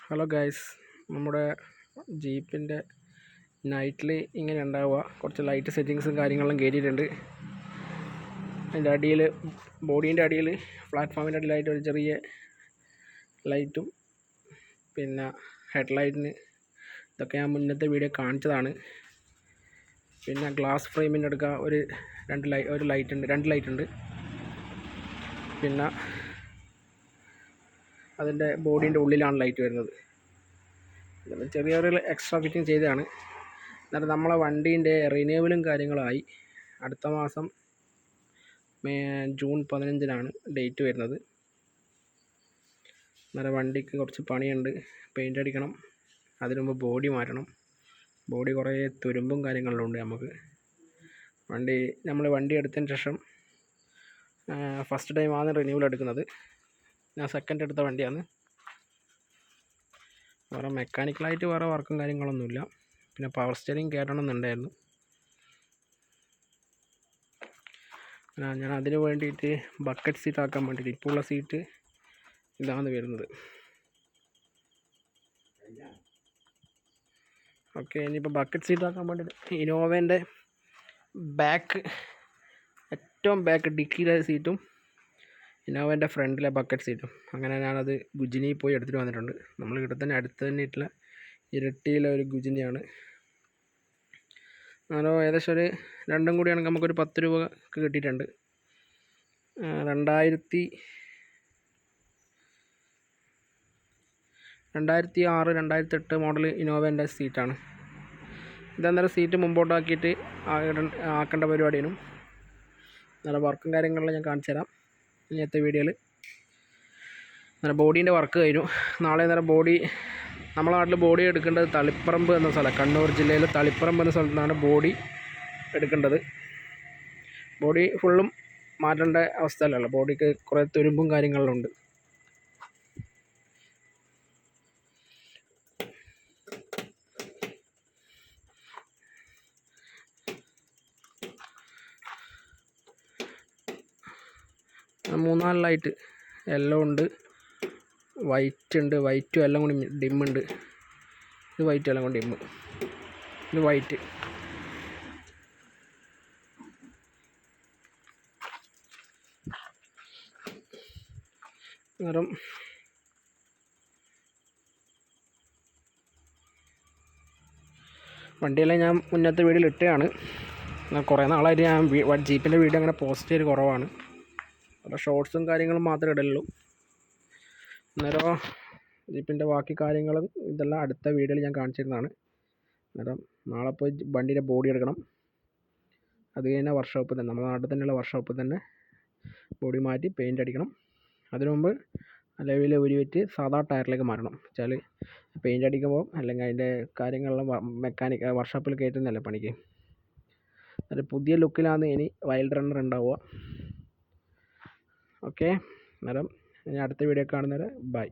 Hello guys, നമ്മുടെ ജീപ്പിൻ്റെ നൈറ്റിൽ ഇങ്ങനെ ഉണ്ടാവുക. കുറച്ച് ലൈറ്റ് സെറ്റിങ്സും കാര്യങ്ങളും കയറ്റിയിട്ടുണ്ട്. അതിൻ്റെ അടിയിൽ, ബോഡീൻ്റെ അടിയിൽ, പ്ലാറ്റ്ഫോമിൻ്റെ അടിയിലായിട്ട് ഒരു ചെറിയ ലൈറ്റും, പിന്നെ ഹെഡ്ലൈറ്റിന്, ഇതൊക്കെ ഞാൻ മുന്നത്തെ വീഡിയോ കാണിച്ചതാണ്. പിന്നെ ഗ്ലാസ് ഫ്രെയിമിൻ്റെ അടുക്ക രണ്ട് ലൈറ്റ് ഉണ്ട്. പിന്നെ അതിൻ്റെ ബോഡീൻ്റെ ഉള്ളിലാണ് ലൈറ്റ് വരുന്നത്. ചെറിയൊരു എക്സ്ട്രാ ഫിറ്റിംഗ് ചെയ്തതാണ്. എന്നിട്ട് നമ്മളെ വണ്ടീൻ്റെ റിന്യൂവലും കാര്യങ്ങളായി. അടുത്ത മാസം ജൂൺ 15-നാണ് ഡേറ്റ് വരുന്നത്. അന്നേരം വണ്ടിക്ക് കുറച്ച് പണിയുണ്ട്. പെയിൻ്റ് അടിക്കണം, അതിനു മുമ്പ് ബോഡി മാറ്റണം. ബോഡി കുറേ തുരുമ്പും കാര്യങ്ങളും ഉണ്ട്. നമ്മൾ വണ്ടി എടുത്തതിന് ശേഷം ഫസ്റ്റ് ടൈമാണ് റിന്യൂവൽ എടുക്കുന്നത്. ഞാൻ സെക്കൻഡ് എടുത്ത വണ്ടിയാണ്. വേറെ മെക്കാനിക്കലായിട്ട് വേറെ വർക്കും കാര്യങ്ങളൊന്നുമില്ല. പിന്നെ പവർ സ്റ്റിയറിംഗ് കയറ്റണമെന്നുണ്ടായിരുന്നു. ഞാൻ അതിന് വേണ്ടിയിട്ട് ബക്കറ്റ് സീറ്റ് ആക്കാൻ വേണ്ടിയിട്ട്, ഇപ്പോൾ ഉള്ള സീറ്റ് ഇതാണ് വരുന്നത്. ഓക്കെ, ഇനിയിപ്പോൾ ബക്കറ്റ് സീറ്റ് ആക്കാൻ വേണ്ടിയിട്ട് ഇനോവേൻ്റെ ഏറ്റവും ബാക്ക് ഡിക്കിയിലെ സീറ്റും ഇന്നോവേൻ്റെ ഫ്രണ്ടിലെ ബക്കറ്റ് സീറ്റും, അങ്ങനെ ഞാനത് ഗുജിനി പോയി എടുത്തിട്ട് വന്നിട്ടുണ്ട്. നമ്മൾ ഇവിടെ തന്നെ അടുത്ത് തന്നെ ഇട്ടുള്ള ഇരട്ടിയിലെ ഒരു ഗുജിനിയാണ്. അങ്ങനെ ഏകദേശം ഒരു രണ്ടും കൂടിയാണെങ്കിൽ നമുക്കൊരു 10 രൂപ കിട്ടിയിട്ടുണ്ട്. 2006 2008 മോഡൽ ഇന്നോവേൻ്റെ സീറ്റാണ്. ഇതന്നേരം സീറ്റ് മുമ്പോട്ടാക്കിയിട്ട് ആക്കേണ്ട പരിപാടിയാണ്. നല്ല വർക്കും കാര്യങ്ങളെല്ലാം ഞാൻ കാണിച്ചു തരാം ഇന്നത്തെ വീഡിയോയിൽ. അങ്ങനെ ബോഡീൻ്റെ വർക്ക് കഴിഞ്ഞു. നാളെ നേരം നമ്മളെ നാട്ടിൽ ബോഡി എടുക്കേണ്ടത് തളിപ്പറമ്പ് എന്ന സ്ഥലം, കണ്ണൂർ ജില്ലയിൽ തളിപ്പറമ്പ് എന്ന സ്ഥലത്തു നിന്നാണ് ബോഡി എടുക്കേണ്ടത്. ബോഡി ഫുള്ളും മാറ്റേണ്ട അവസ്ഥയിലല്ല, ബോഡിക്ക് കുറേ തുരുമ്പും കാര്യങ്ങളിലും ഉണ്ട്. മൂന്നാല് ലൈറ്റ്, യെല്ലോ ഉണ്ട്, വൈറ്റ് ഉണ്ട്, വൈറ്റും എല്ലാം കൂടി ഡിമ്മുണ്ട്. ഇത് വൈറ്റ് എല്ലാം കൂടി ഡിമ്മ്, ഇത് വൈറ്റ്. അന്നേരം വണ്ടിയെല്ലാം ഞാൻ മുന്നത്തെ വീഡിയോയിൽ ഇട്ടതാണ്. കുറേ നാളായിട്ട് ഞാൻ ജീപ്പിൻ്റെ വീഡിയോ അങ്ങനെ പോസ്റ്റ് ചെയ്ത് കുറവാണ്. അപ്പോൾ ഷോർട്സും കാര്യങ്ങളും മാത്രമേ ഇടലുള്ളൂ. അന്നേരം ജീപ്പിൻ്റെ ബാക്കി കാര്യങ്ങളും ഇതെല്ലാം അടുത്ത വീഡിയോയിൽ ഞാൻ കാണിച്ചിരുന്നതാണ്. അന്നേരം നാളെ പോയി വണ്ടിയുടെ ബോഡി എടുക്കണം. അത് കഴിഞ്ഞാൽ വർക്ക്ഷോപ്പിൽ തന്നെ, നമ്മുടെ നാട്ടിൽ തന്നെയുള്ള വർക്ക്ഷോപ്പിൽ തന്നെ ബോഡി മാറ്റി പെയിൻ്റ് അടിക്കണം. അതിനു മുമ്പ് അലോയിൽ ഉരുവിറ്റ് സാധാ ടയറിലേക്ക് മാറ്റണം. വെച്ചാൽ പെയിൻ്റ് അടിക്കുമ്പോൾ അല്ലെങ്കിൽ അതിൻ്റെ കാര്യങ്ങളെല്ലാം വർക്ക്ഷോപ്പിൽ കയറ്റുന്നതല്ലേ പണിക്ക്. അത് പുതിയ ലുക്കിലാണ് ഇനി വൈൽഡ് റണ്ണർ ഉണ്ടാവുക. ഓക്കെ, അന്നേരം ഇനി അടുത്ത വീഡിയോ കാണുന്നവരെ ബൈ.